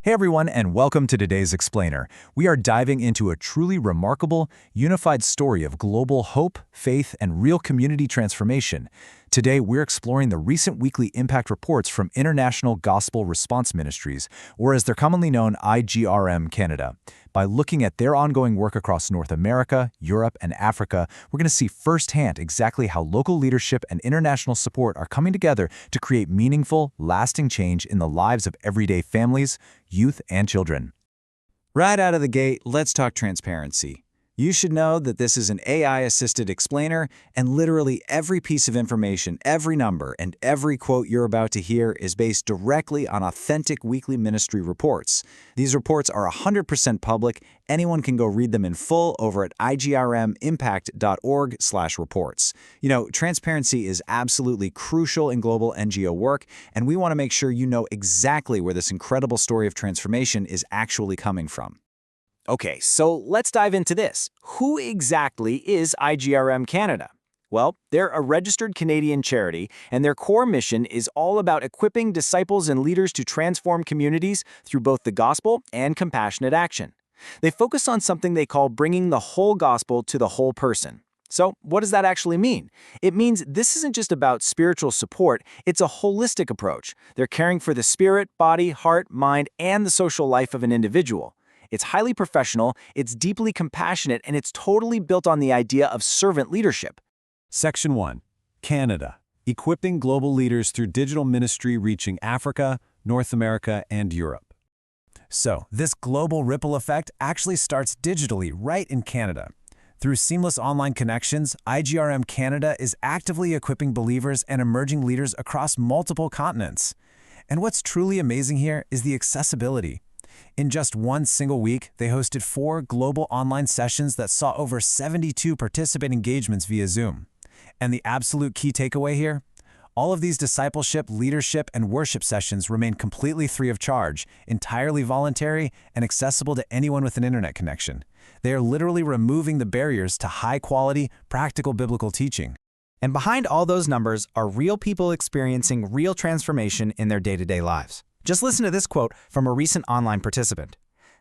Hey everyone, and welcome to today's Explainer. We are diving into a truly remarkable, unified story of global hope, faith, and real community transformation. Today, we're exploring the recent weekly impact reports from International Gospel Response Ministries, or as they're commonly known, IGRM Canada. By looking at their ongoing work across North America, Europe, and Africa, we're going to see firsthand exactly how local leadership and international support are coming together to create meaningful, lasting change in the lives of everyday families, youth, and children. Right out of the gate, let's talk transparency. You should know that this is an AI-assisted explainer, and literally every piece of information, every number, and every quote you're about to hear is based directly on authentic weekly ministry reports. These reports are 100% public. Anyone can go read them in full over at igrmimpact.org/reports. You know, transparency is absolutely crucial in global NGO work, and we want to make sure you know exactly where this incredible story of transformation is actually coming from. Okay, so let's dive into this. Who exactly is IGRM Canada? Well, they're a registered Canadian charity, and their core mission is all about equipping disciples and leaders to transform communities through both the gospel and compassionate action. They focus on something they call bringing the whole gospel to the whole person. So, what does that actually mean? It means this isn't just about spiritual support, it's a holistic approach. They're caring for the spirit, body, heart, mind, and the social life of an individual. It's highly professional, it's deeply compassionate, and it's totally built on the idea of servant leadership. Section 1. Canada. Equipping global leaders through digital ministry reaching Africa, North America, and Europe. So, this global ripple effect actually starts digitally right in Canada. Through seamless online connections, IGRM Canada is actively equipping believers and emerging leaders across multiple continents. And what's truly amazing here is the accessibility. In just one single week, they hosted 4 global online sessions that saw over 72 participant engagements via Zoom. And the absolute key takeaway here? All of these discipleship, leadership, and worship sessions remain completely free of charge, entirely voluntary, and accessible to anyone with an internet connection. They are literally removing the barriers to high-quality, practical biblical teaching. And behind all those numbers are real people experiencing real transformation in their day-to-day lives. Just listen to this quote from a recent online participant.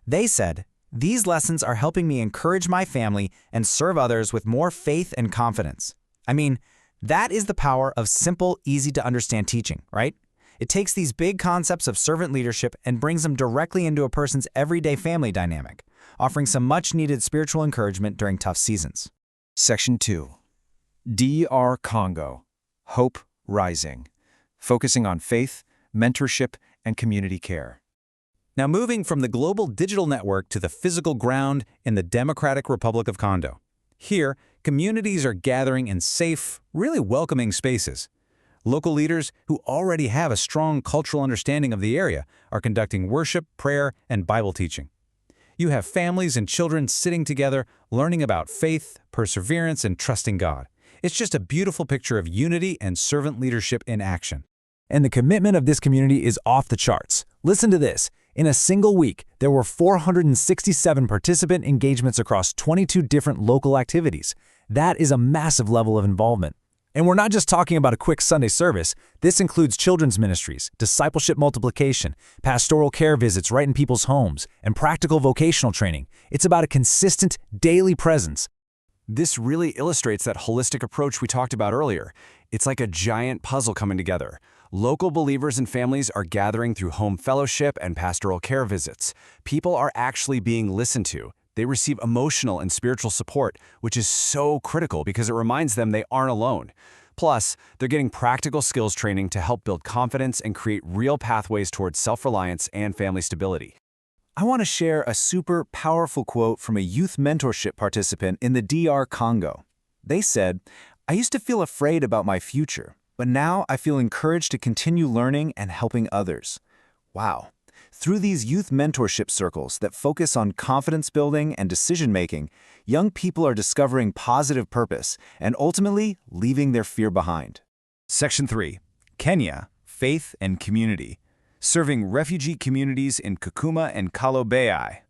They said, "These lessons are helping me encourage my family and serve others with more faith and confidence." I mean, that is the power of simple, easy-to-understand teaching, right? It takes these big concepts of servant leadership and brings them directly into a person's everyday family dynamic, offering some much-needed spiritual encouragement during tough seasons. Section 2. DR Congo. Hope Rising. Focusing on faith, mentorship, and community care. Now moving from the global digital network to the physical ground in the Democratic Republic of Congo. Here, communities are gathering in safe, really welcoming spaces. Local leaders who already have a strong cultural understanding of the area are conducting worship, prayer, and Bible teaching. You have families and children sitting together, learning about faith, perseverance, and trusting God. It's just a beautiful picture of unity and servant leadership in action. And the commitment of this community is off the charts. Listen to this. In a single week, there were 467 participant engagements across 22 different local activities. That is a massive level of involvement. And we're not just talking about a quick Sunday service. This includes children's ministries, discipleship multiplication, pastoral care visits right in people's homes, and practical vocational training. It's about a consistent, daily presence. This really illustrates that holistic approach we talked about earlier. It's like a giant puzzle coming together. Local believers and families are gathering through home fellowship and pastoral care visits. People are actually being listened to. They receive emotional and spiritual support, which is so critical because it reminds them they aren't alone. Plus, they're getting practical skills training to help build confidence and create real pathways towards self-reliance and family stability. I want to share a super powerful quote from a youth mentorship participant in the DR Congo. They said, "I used to feel afraid about my future, but now I feel encouraged to continue learning and helping others." Wow. Through these youth mentorship circles that focus on confidence building and decision-making, young people are discovering positive purpose and ultimately leaving their fear behind. Section 3. Kenya, Faith and Community. Serving refugee communities in Kakuma and Kalobeyei.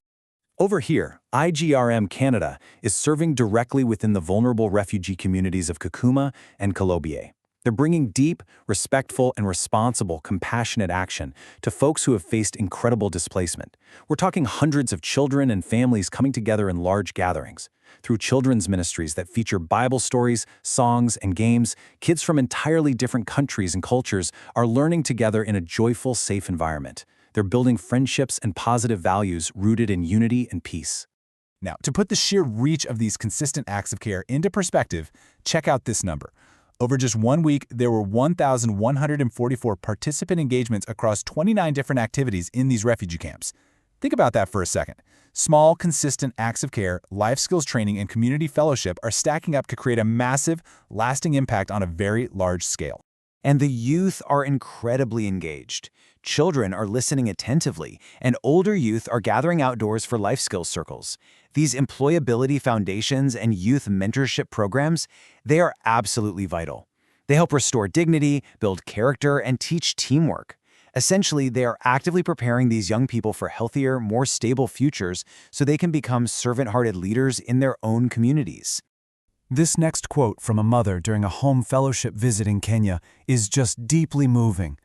Over here, IGRM Canada is serving directly within the vulnerable refugee communities of Kakuma and Kalobeyei. They're bringing deep, respectful, and responsible, compassionate action to folks who have faced incredible displacement. We're talking hundreds of children and families coming together in large gatherings. Through children's ministries that feature Bible stories, songs, and games, kids from entirely different countries and cultures are learning together in a joyful, safe environment. They're building friendships and positive values rooted in unity and peace. Now, to put the sheer reach of these consistent acts of care into perspective, check out this number. Over just 1 week, there were 1,144 participant engagements across 29 different activities in these refugee camps. Think about that for a second. Small, consistent acts of care, life skills training, and community fellowship are stacking up to create a massive, lasting impact on a very large scale. And the youth are incredibly engaged. Children are listening attentively, and older youth are gathering outdoors for life skills circles. These employability foundations and youth mentorship programs, they are absolutely vital. They help restore dignity, build character, and teach teamwork. Essentially, they are actively preparing these young people for healthier, more stable futures so they can become servant-hearted leaders in their own communities. This next quote from a mother during a home fellowship visit in Kenya is just deeply moving.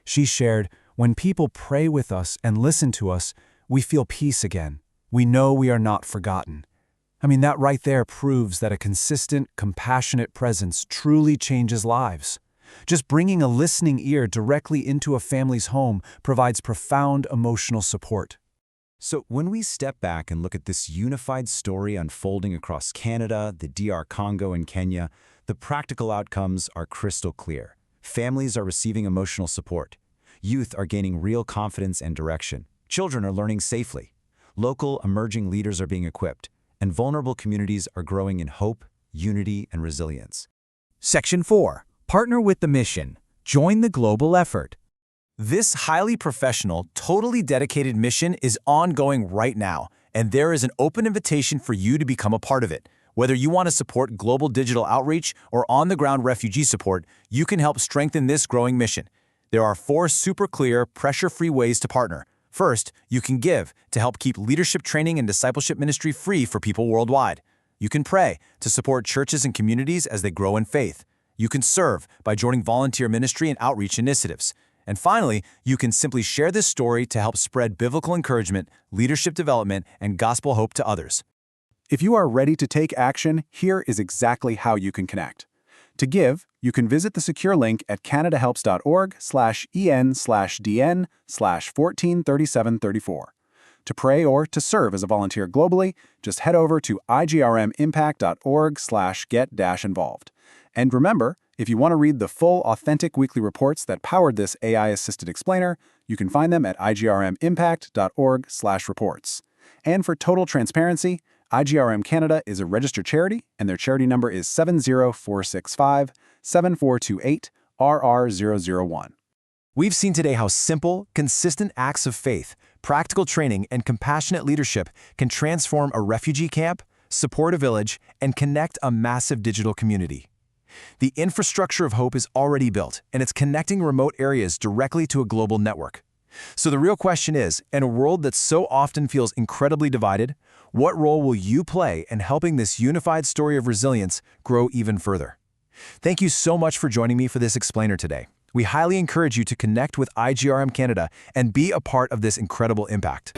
She shared, "When people pray with us and listen to us, we feel peace again. We know we are not forgotten." I mean, that right there proves that a consistent, compassionate presence truly changes lives. Just bringing a listening ear directly into a family's home provides profound emotional support. So when we step back and look at this unified story unfolding across Canada, the DR Congo, and Kenya, the practical outcomes are crystal clear. Families are receiving emotional support. Youth are gaining real confidence and direction. Children are learning safely. Local, emerging leaders are being equipped. And vulnerable communities are growing in hope, unity, and resilience. Section 4. Partner with the mission. Join the global effort. This highly professional, totally dedicated mission is ongoing right now, and there is an open invitation for you to become a part of it. Whether you want to support global digital outreach or on-the-ground refugee support, you can help strengthen this growing mission. There are 4 super clear, pressure-free ways to partner. First, you can give to help keep leadership training and discipleship ministry free for people worldwide. You can pray to support churches and communities as they grow in faith. You can serve by joining volunteer ministry and outreach initiatives. And finally, you can simply share this story to help spread biblical encouragement, leadership development, and gospel hope to others. If you are ready to take action, here is exactly how you can connect. To give, you can visit the secure link at canadahelps.org/en/dn/143734. To pray or to serve as a volunteer globally, just head over to igrmimpact.org/get-involved. And remember, if you want to read the full, authentic weekly reports that powered this AI-assisted explainer, you can find them at igrmimpact.org/reports. And for total transparency, IGRM Canada is a registered charity, and their charity number is 70465-7428-RR001. We've seen today how simple, consistent acts of faith, practical training, and compassionate leadership can transform a refugee camp, support a village, and connect a massive digital community. The infrastructure of hope is already built, and it's connecting remote areas directly to a global network. So the real question is, in a world that so often feels incredibly divided, what role will you play in helping this unified story of resilience grow even further? Thank you so much for joining me for this explainer today. We highly encourage you to connect with IGRM Canada and be a part of this incredible impact.